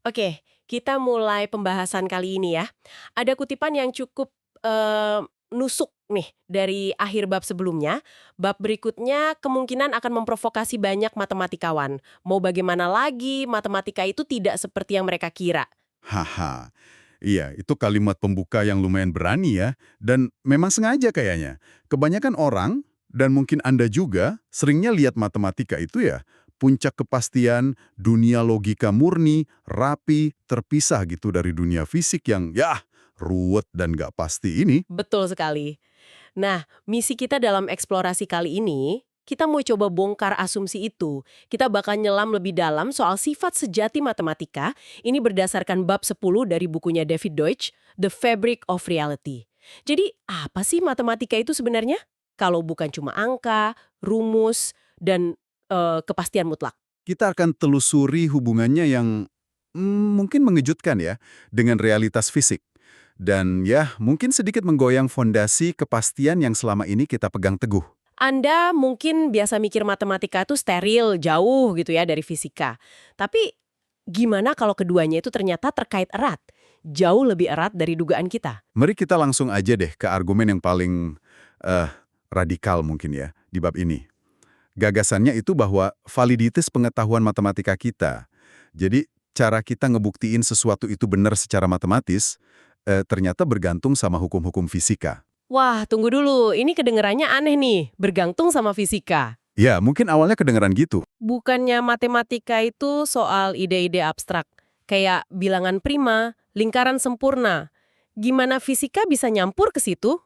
Oke, kita mulai pembahasan kali ini ya. Ada kutipan yang cukup nusuk nih dari akhir bab sebelumnya. Bab berikutnya kemungkinan akan memprovokasi banyak matematikawan. Mau bagaimana lagi, matematika itu tidak seperti yang mereka kira. Haha, iya, itu kalimat pembuka yang lumayan berani ya, dan memang sengaja kayaknya. Kebanyakan orang, dan mungkin Anda juga, seringnya lihat matematika itu ya, puncak kepastian, dunia logika murni, rapi, terpisah gitu dari dunia fisik yang, ya, ruwet dan nggak pasti ini. Betul sekali. Nah, misi kita dalam eksplorasi kali ini, kita mau coba bongkar asumsi itu. Kita bakal nyelam lebih dalam soal sifat sejati matematika. Ini berdasarkan bab 10 dari bukunya David Deutsch, The Fabric of Reality. Jadi, apa sih matematika itu sebenarnya? Kalau bukan cuma angka, rumus, dan kepastian mutlak. Kita akan telusuri hubungannya yang mungkin mengejutkan ya, dengan realitas fisik. Dan ya, mungkin sedikit menggoyang fondasi kepastian yang selama ini kita pegang teguh. Anda mungkin biasa mikir matematika itu steril, jauh gitu ya dari fisika. Tapi gimana kalau keduanya itu ternyata terkait erat? Jauh lebih erat dari dugaan kita. Mari kita langsung aja deh ke argumen yang paling eh, radikal mungkin ya di bab ini. Gagasannya itu bahwa validitas pengetahuan matematika kita. Jadi cara kita ngebuktiin sesuatu itu benar secara matematis ternyata bergantung sama hukum-hukum fisika. Wah, tunggu dulu. Ini kedengerannya aneh nih, bergantung sama fisika. Ya, mungkin awalnya kedengeran gitu. Bukannya matematika itu soal ide-ide abstrak, kayak bilangan prima, lingkaran sempurna. Gimana fisika bisa nyampur ke situ?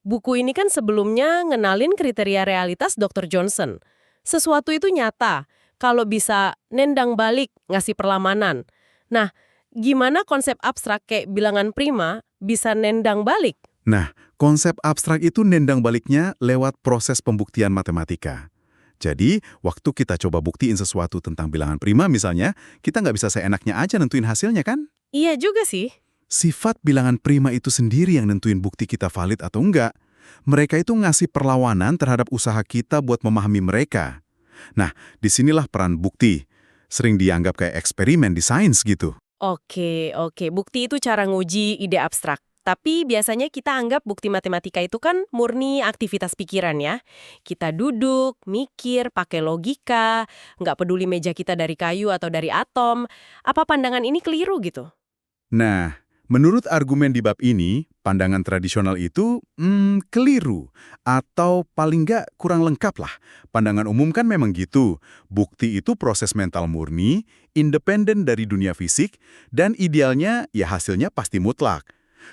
Buku ini kan sebelumnya ngenalin kriteria realitas Dr. Johnson. Sesuatu itu nyata, kalau bisa nendang balik, ngasih perlamanan. Nah, gimana konsep abstrak kayak bilangan prima bisa nendang balik? Nah, konsep abstrak itu nendang baliknya lewat proses pembuktian matematika. Jadi, waktu kita coba buktiin sesuatu tentang bilangan prima misalnya, kita nggak bisa seenaknya aja nentuin hasilnya kan? Iya juga sih. Sifat bilangan prima itu sendiri yang nentuin bukti kita valid atau enggak. Mereka itu ngasih perlawanan terhadap usaha kita buat memahami mereka. Nah, disinilah peran bukti. Sering dianggap kayak eksperimen di sains gitu. Oke. Bukti itu cara nguji ide abstrak. Tapi biasanya kita anggap bukti matematika itu kan murni aktivitas pikiran ya. Kita duduk, mikir, pakai logika, nggak peduli meja kita dari kayu atau dari atom. Apa pandangan ini keliru gitu? Nah, menurut argumen di bab ini, pandangan tradisional itu keliru. Atau paling nggak kurang lengkap lah. Pandangan umum kan memang gitu. Bukti itu proses mental murni, independen dari dunia fisik, dan idealnya ya hasilnya pasti mutlak.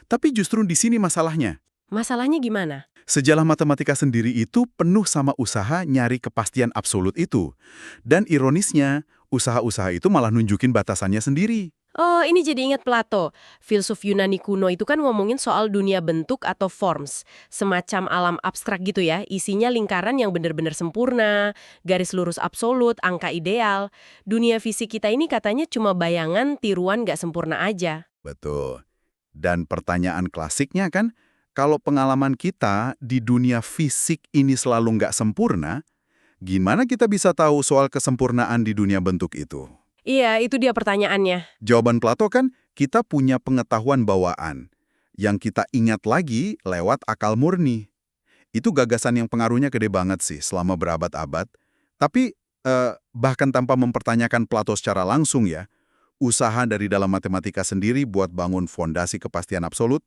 Tapi justru di sini masalahnya. Masalahnya gimana? Sejarah matematika sendiri itu penuh sama usaha nyari kepastian absolut itu. Dan ironisnya, usaha-usaha itu malah nunjukin batasannya sendiri. Oh, ini jadi ingat Plato. Filsuf Yunani kuno itu kan ngomongin soal dunia bentuk atau forms. Semacam alam abstrak gitu ya, isinya lingkaran yang benar-benar sempurna, garis lurus absolut, angka ideal. Dunia fisik kita ini katanya cuma bayangan tiruan nggak sempurna aja. Betul. Dan pertanyaan klasiknya kan, kalau pengalaman kita di dunia fisik ini selalu nggak sempurna, gimana kita bisa tahu soal kesempurnaan di dunia bentuk itu? Iya, itu dia pertanyaannya. Jawaban Plato kan, kita punya pengetahuan bawaan, yang kita ingat lagi lewat akal murni. Itu gagasan yang pengaruhnya gede banget sih selama berabad-abad. Tapi, bahkan tanpa mempertanyakan Plato secara langsung ya, usaha dari dalam matematika sendiri buat bangun fondasi kepastian absolut,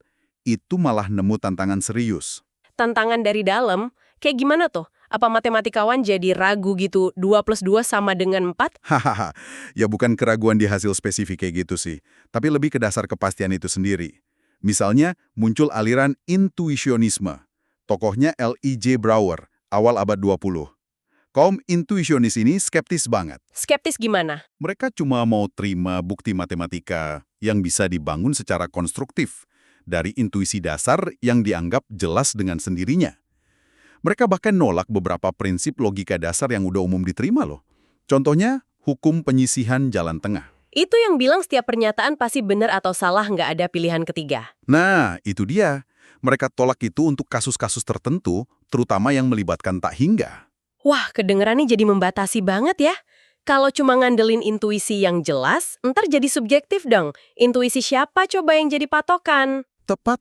itu malah nemu tantangan serius. Tantangan dari dalam, kayak gimana tuh? Apa matematikawan jadi ragu gitu, 2+2 sama dengan 4? Hahaha, ya bukan keraguan di hasil spesifik kayak gitu sih, tapi lebih ke dasar kepastian itu sendiri. Misalnya, muncul aliran intuisionisme. Tokohnya L.I.J. Brouwer, awal abad 20. Kaum intuisionis ini skeptis banget. Skeptis gimana? Mereka cuma mau terima bukti matematika yang bisa dibangun secara konstruktif dari intuisi dasar yang dianggap jelas dengan sendirinya. Mereka bahkan nolak beberapa prinsip logika dasar yang udah umum diterima loh. Contohnya, hukum penyisihan jalan tengah. Itu yang bilang setiap pernyataan pasti benar atau salah, nggak ada pilihan ketiga. Nah, itu dia. Mereka tolak itu untuk kasus-kasus tertentu, terutama yang melibatkan tak hingga. Wah, kedengerannya jadi membatasi banget ya. Kalau cuma ngandelin intuisi yang jelas, ntar jadi subjektif dong. Intuisi siapa coba yang jadi patokan? Tepat.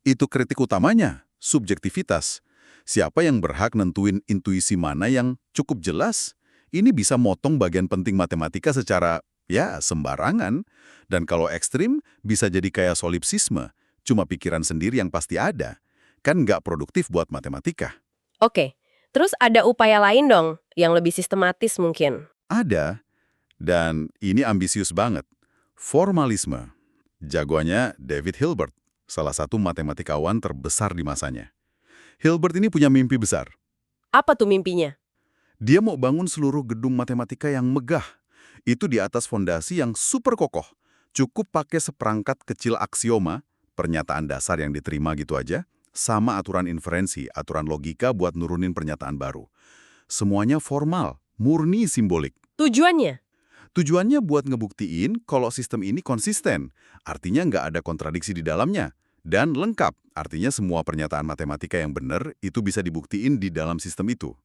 Itu kritik utamanya, subjektivitas. Siapa yang berhak nentuin intuisi mana yang cukup jelas? Ini bisa motong bagian penting matematika secara, ya, sembarangan. Dan kalau ekstrim, bisa jadi kayak solipsisme. Cuma pikiran sendiri yang pasti ada. Kan nggak produktif buat matematika. Oke, terus ada upaya lain dong, yang lebih sistematis mungkin. Ada, dan ini ambisius banget. Formalisme. Jagoannya David Hilbert, salah satu matematikawan terbesar di masanya. Hilbert ini punya mimpi besar. Apa tuh mimpinya? Dia mau bangun seluruh gedung matematika yang megah. Itu di atas fondasi yang super kokoh. Cukup pakai seperangkat kecil aksioma, pernyataan dasar yang diterima gitu aja, sama aturan inferensi, aturan logika buat nurunin pernyataan baru. Semuanya formal, murni simbolik. Tujuannya? Tujuannya buat ngebuktiin kalau sistem ini konsisten, artinya nggak ada kontradiksi di dalamnya. Dan lengkap, artinya semua pernyataan matematika yang benar itu bisa dibuktiin di dalam sistem itu.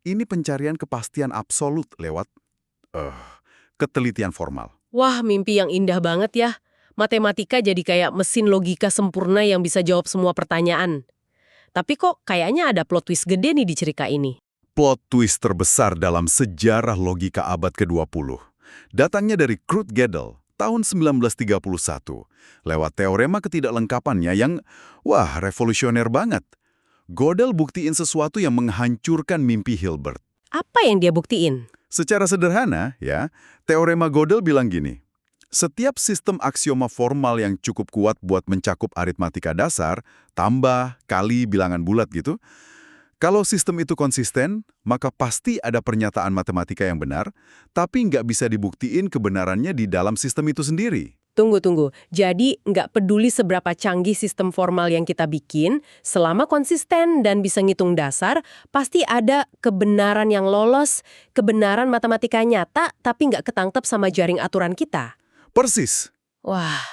Ini pencarian kepastian absolut lewat ketelitian formal. Wah, mimpi yang indah banget ya. Matematika jadi kayak mesin logika sempurna yang bisa jawab semua pertanyaan. Tapi kok kayaknya ada plot twist gede nih di cerita ini. Plot twist terbesar dalam sejarah logika abad ke-20. Datangnya dari Kurt Gödel, tahun 1931, lewat teorema ketidaklengkapannya yang, wah, revolusioner banget. Gödel buktiin sesuatu yang menghancurkan mimpi Hilbert. Apa yang dia buktiin? Secara sederhana, ya, teorema Gödel bilang gini, setiap sistem aksioma formal yang cukup kuat buat mencakup aritmatika dasar, tambah, kali, bilangan bulat gitu, kalau sistem itu konsisten, maka pasti ada pernyataan matematika yang benar, tapi nggak bisa dibuktiin kebenarannya di dalam sistem itu sendiri. Tunggu. Jadi nggak peduli seberapa canggih sistem formal yang kita bikin, selama konsisten dan bisa ngitung dasar, pasti ada kebenaran yang lolos, kebenaran matematika nyata, tapi nggak ketangkep sama jaring aturan kita. Persis. Wah,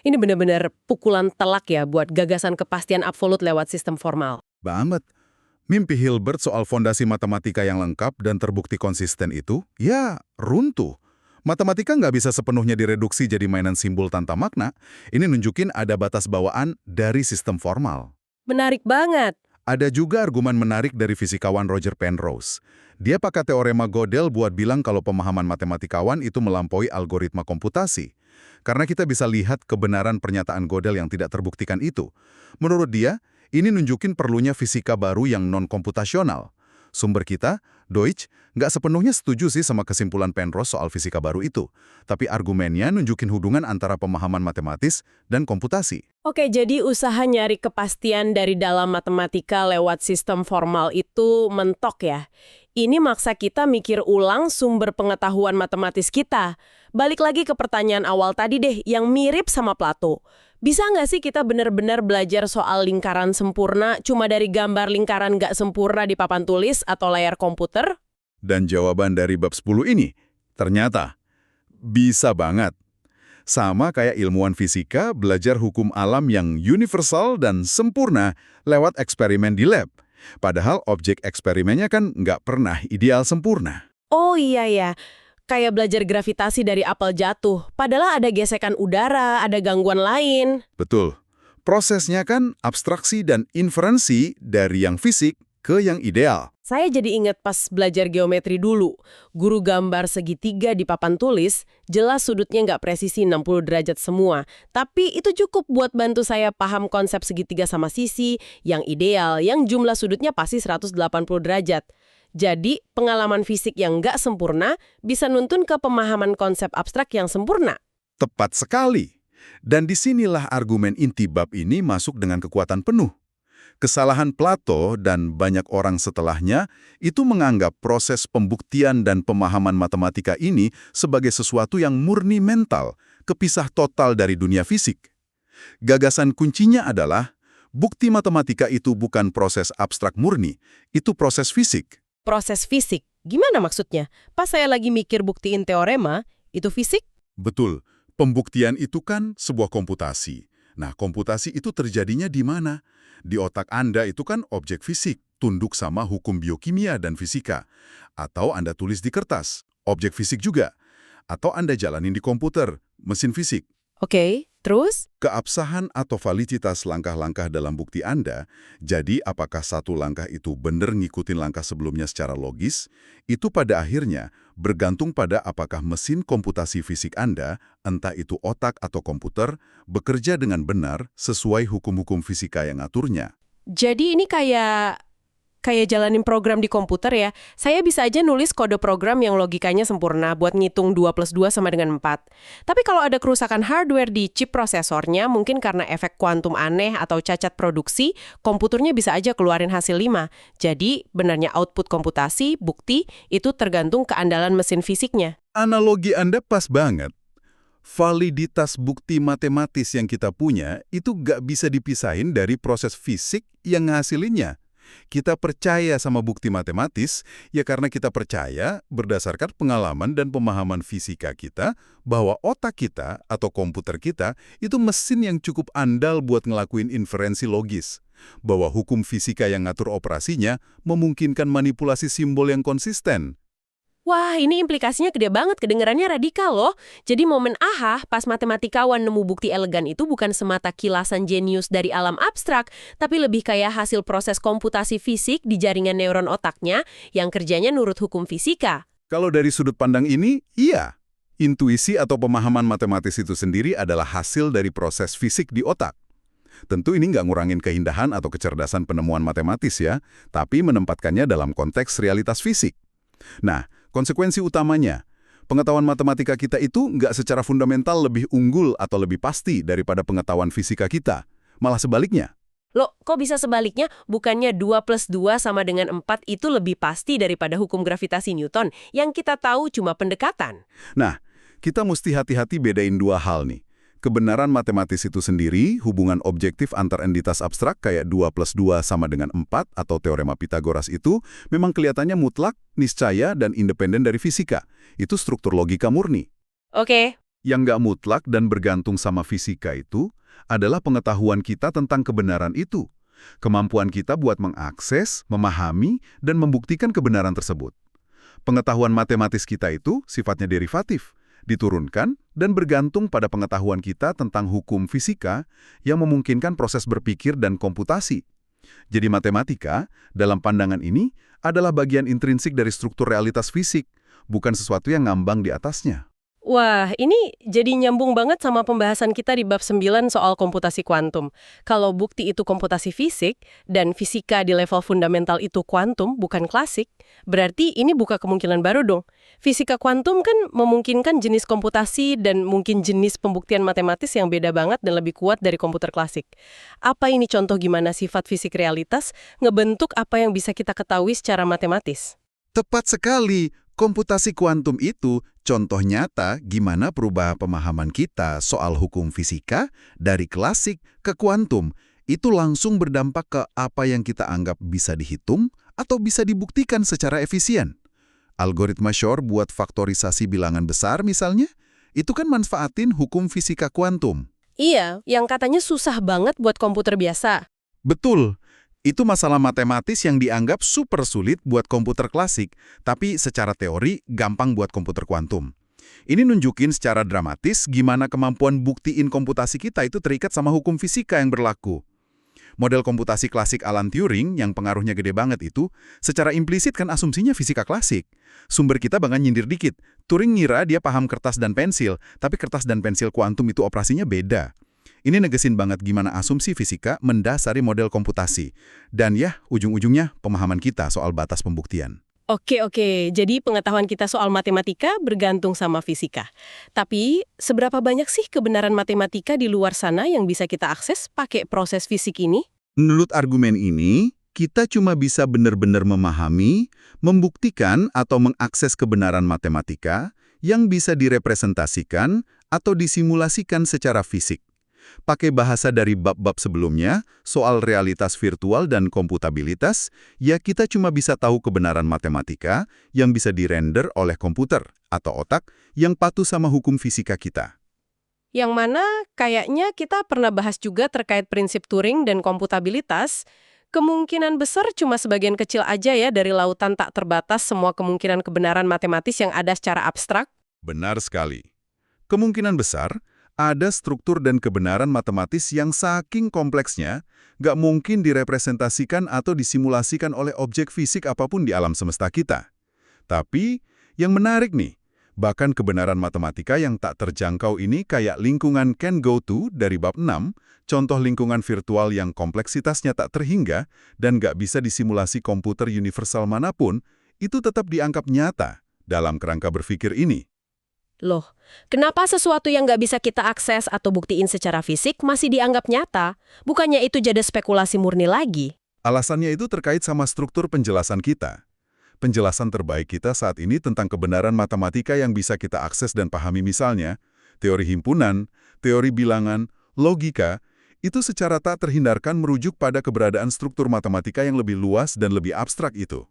ini benar-benar pukulan telak ya buat gagasan kepastian absolut lewat sistem formal. Banget. Mimpi Hilbert soal fondasi matematika yang lengkap dan terbukti konsisten itu, ya, runtuh. Matematika nggak bisa sepenuhnya direduksi jadi mainan simbol tanpa makna. Ini nunjukin ada batas bawaan dari sistem formal. Menarik banget. Ada juga argumen menarik dari fisikawan Roger Penrose. Dia pakai teorema Gödel buat bilang kalau pemahaman matematikawan itu melampaui algoritma komputasi. Karena kita bisa lihat kebenaran pernyataan Gödel yang tidak terbuktikan itu. Menurut dia, ini nunjukin perlunya fisika baru yang non-komputasional. Sumber kita, Deutsch, nggak sepenuhnya setuju sih sama kesimpulan Penrose soal fisika baru itu. Tapi argumennya nunjukin hubungan antara pemahaman matematis dan komputasi. Oke, jadi usaha nyari kepastian dari dalam matematika lewat sistem formal itu mentok ya. Ini maksa kita mikir ulang sumber pengetahuan matematis kita. Balik lagi ke pertanyaan awal tadi deh, yang mirip sama Plato. Bisa nggak sih kita benar-benar belajar soal lingkaran sempurna cuma dari gambar lingkaran nggak sempurna di papan tulis atau layar komputer? Dan jawaban dari bab 10 ini, ternyata, bisa banget. Sama kayak ilmuwan fisika belajar hukum alam yang universal dan sempurna lewat eksperimen di lab. Padahal objek eksperimennya kan nggak pernah ideal sempurna. Oh iya ya. Kayak belajar gravitasi dari apel jatuh. Padahal ada gesekan udara, ada gangguan lain. Betul. Prosesnya kan abstraksi dan inferensi dari yang fisik ke yang ideal. Saya jadi ingat pas belajar geometri dulu. Guru gambar segitiga di papan tulis, jelas sudutnya nggak presisi 60 derajat semua. Tapi itu cukup buat bantu saya paham konsep segitiga sama sisi, yang ideal, yang jumlah sudutnya pasti 180 derajat. Jadi, pengalaman fisik yang nggak sempurna bisa nuntun ke pemahaman konsep abstrak yang sempurna. Tepat sekali. Dan disinilah argumen inti bab ini masuk dengan kekuatan penuh. Kesalahan Plato dan banyak orang setelahnya itu menganggap proses pembuktian dan pemahaman matematika ini sebagai sesuatu yang murni mental, kepisah total dari dunia fisik. Gagasan kuncinya adalah, bukti matematika itu bukan proses abstrak murni, itu proses fisik. Proses fisik, gimana maksudnya? Pas saya lagi mikir buktiin teorema, itu fisik? Betul, pembuktian itu kan sebuah komputasi. Nah, komputasi itu terjadinya di mana? Di otak Anda itu kan objek fisik, tunduk sama hukum biokimia dan fisika. Atau Anda tulis di kertas, Objek fisik juga. Atau Anda jalanin di komputer, mesin fisik. Oke, terus? Keabsahan atau validitas langkah-langkah dalam bukti Anda, jadi apakah satu langkah itu benar ngikutin langkah sebelumnya secara logis, itu pada akhirnya bergantung pada apakah mesin komputasi fisik Anda, entah itu otak atau komputer, bekerja dengan benar sesuai hukum-hukum fisika yang ngaturnya. Jadi ini kayak jalanin program di komputer ya. Saya bisa aja nulis kode program yang logikanya sempurna buat ngitung 2 plus 2 sama dengan 4. Tapi kalau ada kerusakan hardware di chip prosesornya, mungkin karena efek kuantum aneh atau cacat produksi, komputernya bisa aja keluarin hasil 5. Jadi, benarnya output komputasi, bukti, itu tergantung keandalan mesin fisiknya. Analogi Anda pas banget. Validitas bukti matematis yang kita punya itu nggak bisa dipisahin dari proses fisik yang ngasilinnya. Kita percaya sama bukti matematis, ya karena kita percaya berdasarkan pengalaman dan pemahaman fisika kita bahwa otak kita atau komputer kita itu mesin yang cukup andal buat ngelakuin inferensi logis. Bahwa hukum fisika yang ngatur operasinya memungkinkan manipulasi simbol yang konsisten. Wah, ini implikasinya gede banget, kedengarannya radikal loh. Jadi momen aha pas matematikawan nemu bukti elegan itu bukan semata kilasan jenius dari alam abstrak, tapi lebih kayak hasil proses komputasi fisik di jaringan neuron otaknya yang kerjanya nurut hukum fisika. Kalau dari sudut pandang ini, iya. Intuisi atau pemahaman matematis itu sendiri adalah hasil dari proses fisik di otak. Tentu ini nggak ngurangin keindahan atau kecerdasan penemuan matematis ya, tapi menempatkannya dalam konteks realitas fisik. Nah, konsekuensi utamanya, pengetahuan matematika kita itu nggak secara fundamental lebih unggul atau lebih pasti daripada pengetahuan fisika kita. Malah sebaliknya. Loh, kok bisa sebaliknya? Bukannya 2 plus 2 sama dengan 4 itu lebih pasti daripada hukum gravitasi Newton yang kita tahu cuma pendekatan? Nah, kita mesti hati-hati bedain dua hal nih. Kebenaran matematis itu sendiri, hubungan objektif antar entitas abstrak kayak 2 plus 2 sama dengan 4 atau teorema Pitagoras itu memang kelihatannya mutlak, niscaya, dan independen dari fisika. Itu struktur logika murni. Oke. Yang nggak mutlak dan bergantung sama fisika itu adalah pengetahuan kita tentang kebenaran itu. Kemampuan kita buat mengakses, memahami, dan membuktikan kebenaran tersebut. Pengetahuan matematis kita itu sifatnya derivatif, diturunkan dan bergantung pada pengetahuan kita tentang hukum fisika yang memungkinkan proses berpikir dan komputasi. Jadi matematika, dalam pandangan ini, adalah bagian intrinsik dari struktur realitas fisik, bukan sesuatu yang ngambang di atasnya. Wah, ini jadi nyambung banget sama pembahasan kita di bab 9 soal komputasi kuantum. Kalau bukti itu komputasi fisik, dan fisika di level fundamental itu kuantum, bukan klasik, berarti ini buka kemungkinan baru dong. Fisika kuantum kan memungkinkan jenis komputasi dan mungkin jenis pembuktian matematis yang beda banget dan lebih kuat dari komputer klasik. Apa ini contoh gimana sifat fisik realitas ngebentuk apa yang bisa kita ketahui secara matematis? Tepat sekali, komputasi kuantum itu contoh nyata gimana perubahan pemahaman kita soal hukum fisika dari klasik ke kuantum. Itu langsung berdampak ke apa yang kita anggap bisa dihitung atau bisa dibuktikan secara efisien. Algoritma Shor buat faktorisasi bilangan besar misalnya, itu kan manfaatin hukum fisika kuantum. Iya, yang katanya susah banget buat komputer biasa. Betul. Itu masalah matematis yang dianggap super sulit buat komputer klasik, tapi secara teori gampang buat komputer kuantum. Ini nunjukin secara dramatis gimana kemampuan buktiin komputasi kita itu terikat sama hukum fisika yang berlaku. Model komputasi klasik Alan Turing yang pengaruhnya gede banget itu, secara implisit kan asumsinya fisika klasik. Sumber kita bahkan nyindir dikit. Turing ngira dia paham kertas dan pensil, tapi kertas dan pensil kuantum itu operasinya beda. Ini negesin banget gimana asumsi fisika mendasari model komputasi. Dan ya, ujung-ujungnya pemahaman kita soal batas pembuktian. Oke, jadi pengetahuan kita soal matematika bergantung sama fisika. Tapi, seberapa banyak sih kebenaran matematika di luar sana yang bisa kita akses pakai proses fisik ini? Menurut argumen ini, kita cuma bisa benar-benar memahami, membuktikan atau mengakses kebenaran matematika yang bisa direpresentasikan atau disimulasikan secara fisik. Pakai bahasa dari bab-bab sebelumnya, soal realitas virtual dan komputabilitas, ya kita cuma bisa tahu kebenaran matematika yang bisa dirender oleh komputer atau otak yang patuh sama hukum fisika kita. Yang mana kayaknya kita pernah bahas juga terkait prinsip Turing dan komputabilitas. Kemungkinan besar cuma sebagian kecil aja ya dari lautan tak terbatas semua kemungkinan kebenaran matematis yang ada secara abstrak. Benar sekali. Kemungkinan besar, ada struktur dan kebenaran matematis yang saking kompleksnya, nggak mungkin direpresentasikan atau disimulasikan oleh objek fisik apapun di alam semesta kita. Tapi, yang menarik nih, bahkan kebenaran matematika yang tak terjangkau ini kayak lingkungan can go to dari bab 6, contoh lingkungan virtual yang kompleksitasnya tak terhingga dan nggak bisa disimulasi komputer universal manapun, itu tetap dianggap nyata dalam kerangka berpikir ini. Loh, kenapa sesuatu yang nggak bisa kita akses atau buktiin secara fisik masih dianggap nyata? Bukannya itu jadi spekulasi murni lagi? Alasannya itu terkait sama struktur penjelasan kita. Penjelasan terbaik kita saat ini tentang kebenaran matematika yang bisa kita akses dan pahami misalnya, teori himpunan, teori bilangan, logika, itu secara tak terhindarkan merujuk pada keberadaan struktur matematika yang lebih luas dan lebih abstrak itu.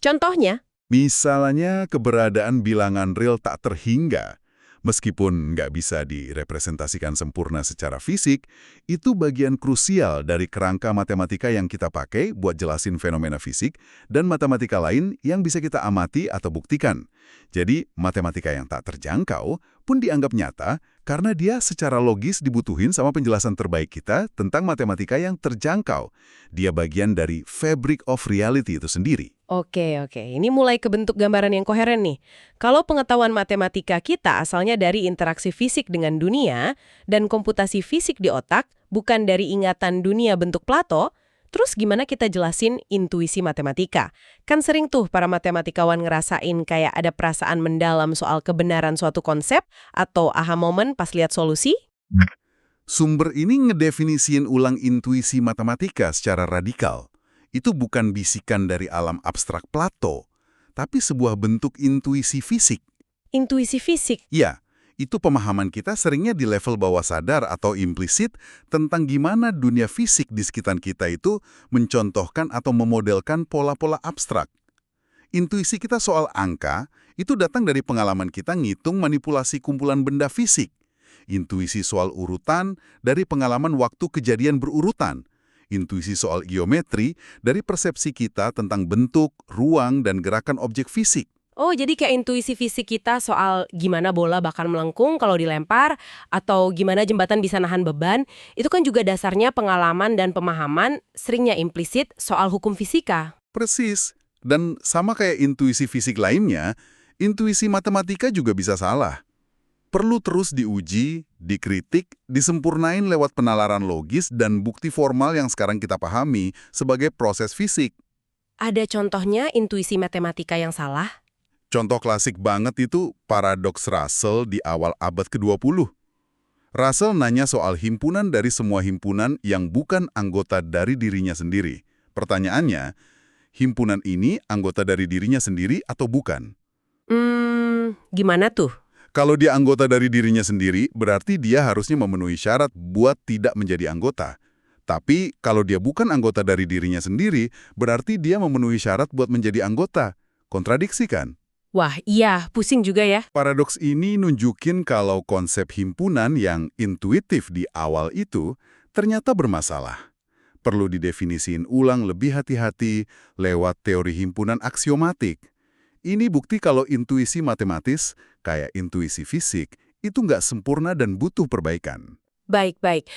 Contohnya? Misalnya keberadaan bilangan real tak terhingga. Meskipun nggak bisa direpresentasikan sempurna secara fisik, itu bagian krusial dari kerangka matematika yang kita pakai buat jelasin fenomena fisik dan matematika lain yang bisa kita amati atau buktikan. Jadi, matematika yang tak terjangkau pun dianggap nyata karena dia secara logis dibutuhin sama penjelasan terbaik kita tentang matematika yang terjangkau. Dia bagian dari fabric of reality itu sendiri. Oke. Ini mulai kebentuk gambaran yang koheren nih. Kalau pengetahuan matematika kita asalnya dari interaksi fisik dengan dunia dan komputasi fisik di otak, bukan dari ingatan dunia bentuk Plato, terus gimana kita jelasin intuisi matematika? Kan sering tuh para matematikawan ngerasain kayak ada perasaan mendalam soal kebenaran suatu konsep atau aha moment pas lihat solusi? Sumber ini ngedefinisiin ulang intuisi matematika secara radikal. Itu bukan bisikan dari alam abstrak Plato, tapi sebuah bentuk intuisi fisik. Intuisi fisik? Ya, itu pemahaman kita seringnya di level bawah sadar atau implisit tentang gimana dunia fisik di sekitar kita itu mencontohkan atau memodelkan pola-pola abstrak. Intuisi kita soal angka itu datang dari pengalaman kita ngitung manipulasi kumpulan benda fisik. Intuisi soal urutan dari pengalaman waktu kejadian berurutan. Intuisi soal geometri dari persepsi kita tentang bentuk, ruang, dan gerakan objek fisik. Oh, jadi kayak intuisi fisik kita soal gimana bola bakal melengkung kalau dilempar, atau gimana jembatan bisa nahan beban, itu kan juga dasarnya pengalaman dan pemahaman seringnya implisit soal hukum fisika. Persis. Dan sama kayak intuisi fisik lainnya, intuisi matematika juga bisa salah. Perlu terus diuji, dikritik, disempurnain lewat penalaran logis dan bukti formal yang sekarang kita pahami sebagai proses fisik. Ada contohnya intuisi matematika yang salah? Contoh klasik banget itu paradoks Russell di awal abad ke-20. Russell nanya soal himpunan dari semua himpunan yang bukan anggota dari dirinya sendiri. Pertanyaannya, himpunan ini anggota dari dirinya sendiri atau bukan? Gimana tuh? Kalau dia anggota dari dirinya sendiri, berarti dia harusnya memenuhi syarat buat tidak menjadi anggota. Tapi, kalau dia bukan anggota dari dirinya sendiri, berarti dia memenuhi syarat buat menjadi anggota. Kontradiksi kan? Wah, iya, pusing juga ya. Paradoks ini nunjukin kalau konsep himpunan yang intuitif di awal itu ternyata bermasalah. Perlu didefinisiin ulang lebih hati-hati lewat teori himpunan aksiomatik. Ini bukti kalau intuisi matematis, kayak intuisi fisik, itu nggak sempurna dan butuh perbaikan. Baik.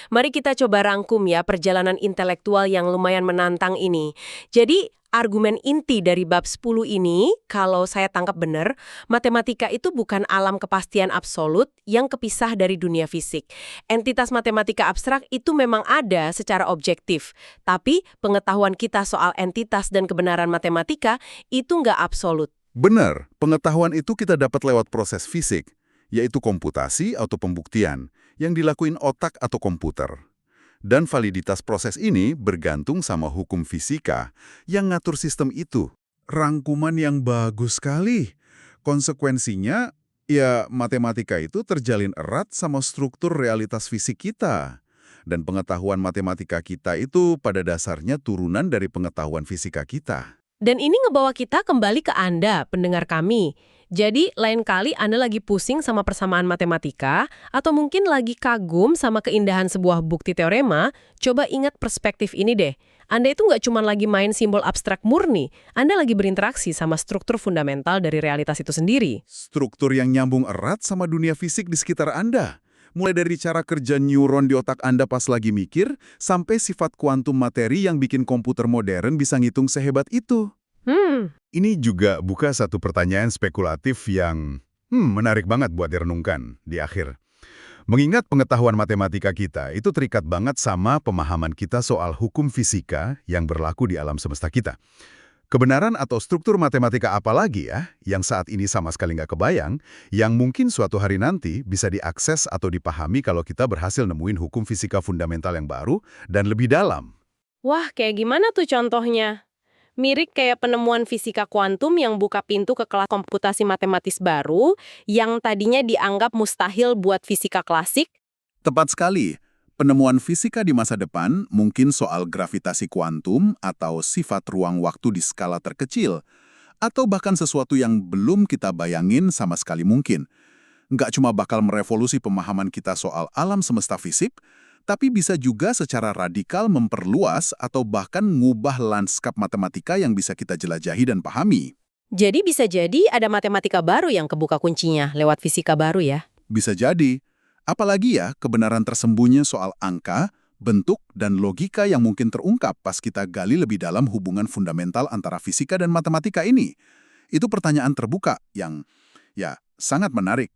Mari kita coba rangkum ya perjalanan intelektual yang lumayan menantang ini. Jadi, argumen inti dari bab 10 ini, kalau saya tangkap benar, matematika itu bukan alam kepastian absolut yang kepisah dari dunia fisik. Entitas matematika abstrak itu memang ada secara objektif, tapi pengetahuan kita soal entitas dan kebenaran matematika itu nggak absolut. Benar, pengetahuan itu kita dapat lewat proses fisik, yaitu komputasi atau pembuktian, yang dilakuin otak atau komputer. Dan validitas proses ini bergantung sama hukum fisika yang ngatur sistem itu. Rangkuman yang bagus sekali. Konsekuensinya, ya matematika itu terjalin erat sama struktur realitas fisik kita. Dan pengetahuan matematika kita itu pada dasarnya turunan dari pengetahuan fisika kita. Dan ini ngebawa kita kembali ke Anda, pendengar kami. Jadi, lain kali Anda lagi pusing sama persamaan matematika, atau mungkin lagi kagum sama keindahan sebuah bukti teorema, coba ingat perspektif ini deh. Anda itu nggak cuma lagi main simbol abstrak murni, Anda lagi berinteraksi sama struktur fundamental dari realitas itu sendiri. Struktur yang nyambung erat sama dunia fisik di sekitar Anda. Mulai dari cara kerja neuron di otak Anda pas lagi mikir, sampai sifat kuantum materi yang bikin komputer modern bisa ngitung sehebat itu. Ini juga buka satu pertanyaan spekulatif yang menarik banget buat direnungkan di akhir. Mengingat pengetahuan matematika kita itu terikat banget sama pemahaman kita soal hukum fisika yang berlaku di alam semesta kita. Kebenaran atau struktur matematika apa lagi ya yang saat ini sama sekali nggak kebayang, yang mungkin suatu hari nanti bisa diakses atau dipahami kalau kita berhasil nemuin hukum fisika fundamental yang baru dan lebih dalam. Wah, kayak gimana tuh contohnya? Mirip kayak penemuan fisika kuantum yang buka pintu ke kelas komputasi matematis baru yang tadinya dianggap mustahil buat fisika klasik. Tepat sekali. Penemuan fisika di masa depan mungkin soal gravitasi kuantum atau sifat ruang waktu di skala terkecil, atau bahkan sesuatu yang belum kita bayangin sama sekali mungkin. Nggak cuma bakal merevolusi pemahaman kita soal alam semesta fisik, tapi bisa juga secara radikal memperluas atau bahkan ngubah lanskap matematika yang bisa kita jelajahi dan pahami. Jadi bisa jadi ada matematika baru yang kebuka kuncinya lewat fisika baru ya. Bisa jadi. Apalagi ya kebenaran tersembunyi soal angka, bentuk, dan logika yang mungkin terungkap pas kita gali lebih dalam hubungan fundamental antara fisika dan matematika ini. Itu pertanyaan terbuka yang, ya, sangat menarik.